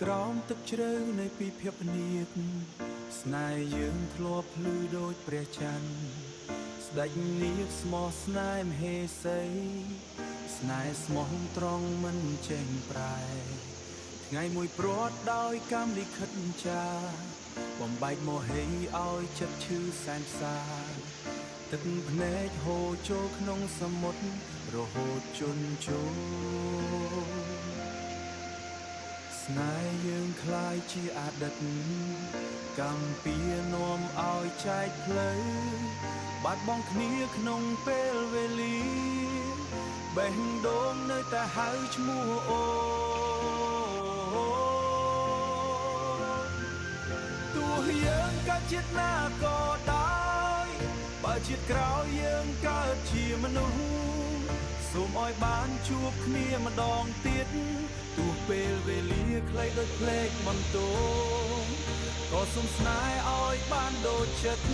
ក្រោមទឹកជ្រៅនៃពីភពនាគស្នេហ៍យើងធ្លាប់ភ្លឺដូចព្រះច័ន្ទស្ដេចនាគស្មោះស្នេហ៍មហេសីស្នេហ៍ស្មោះត្រង់មិនចេញប្រែថ្ងៃមួយព្រាត់ដោយកម្មលិខិតចាបំបែកមហេឲ្យចិត្តឈឺសែនសាទឹកភ្នែកហូរចូលក្នុងសមុទ្ររហូតជន់ជោស្នេហ៍យើងคล้ายជាអតីតកម្មពៀនាំឲ្យចែកផ្លូវបាត់បង់គ្នាក្នុងពេលវេលាបេះដូងនៅតែហៅឈ្មោះអូទោះយើងកើតជាតិណាក៏ដោយបើជាតិក្រោយយើងកើតជាមនុស្សសូមឲ្យបានជួបគ្នាម្ដងទៀតទោះពេលវេលាខ្លីដូចភ្លេចបន្ទោក៏សូមស្នេហ៍ឲ្យបានដូចចិត្ត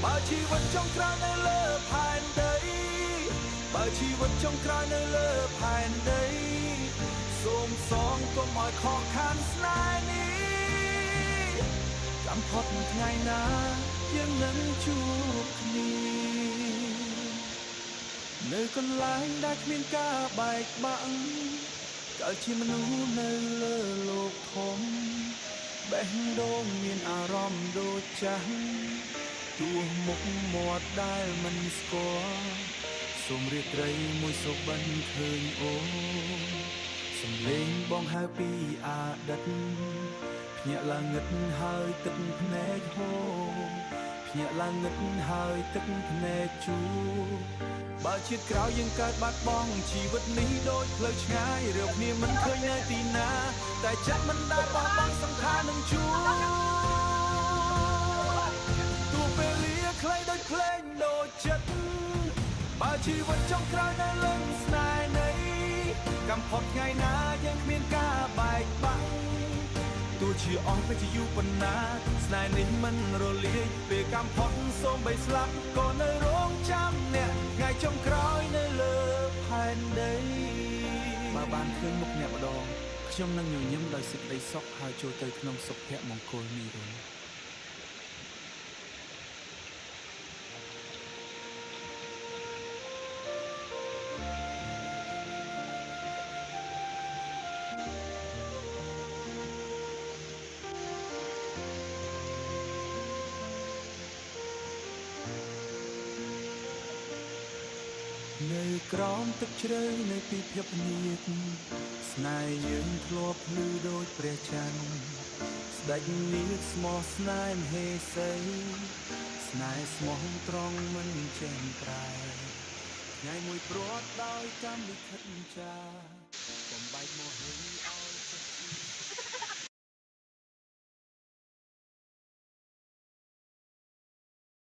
បើជីវិតចុងក្រោយនៅលើផែនដីបើជីវិតចុងក្រោយនៅលើផែនដីសូមសងកុំឲ្យខកខានស្នេហ៍នេះចាំផុតថ្ងៃណាយើងនឹងជួបគ្នានៅកន្លែងដែលគ្មានការបែកបាក់កើតជាមនុស្សនៅលើលោកធំបេះដូងមានអារម្មណ៍ដូចចាស់ទោះមុខមាត់ដែលមិនស្គាល់សូមរាត្រីមួយសុបិនឃើញអូសំឡេងបងហៅពីអតីតភ្ញាក់ឡើងងឹតហើយទឹកភ្នែកហូរភ្ញាក់ឡើងងឹតហើយទឹកភ្នែកជូរបើជាតិក្រោយយើងកើតបាត់បង់ជីវិតនេះដូចផ្លូវឆ្ងាយរកគ្នាមិនឃើញនៅទីណាតែចិត្តមិនដែលបោះបង់សង្ខារនឹងជួបទោះពេលលាខ្លីដូចភ្លេងដូចចិត្តបើជីវិតចុងក្រោយនៅលំស្នេហ៍នេះកំផុតថ្ងៃណាយើងគ្មានការបែកបាក់ទោះជាអស់ពេលជាយូរប៉ុណ្ណាស្នេហ៍នេះមិនរលាយពេលកំផុតសូមបីស្លាប់ក៏នៅរងចាំអ្នកថ្ងៃចុងក្រោយនៅលើផែនដីបើបានឃើញមុខអ្នកម្ដងខ្ញុំនឹងញញឹមដោយសេចក្តីសុខហើយចូលទៅក្នុងសុភមង្គលនិរន្តរ៍នៅក្រោមទឹកជ្រៅនៃពីភពនាគស្នេហ៍យើងធ្លាប់ភ្លឺដូចព្រះច័ន្ទស្ដេចនាគស្មោះស្នេហ៍មហេសីស្នេហ៍ស្មោះត្រង់មិនចេញប្រែថ្ងៃមួយព្រាត់ដោយកម្មលិខិតចាបំបែកមហេឲ្យ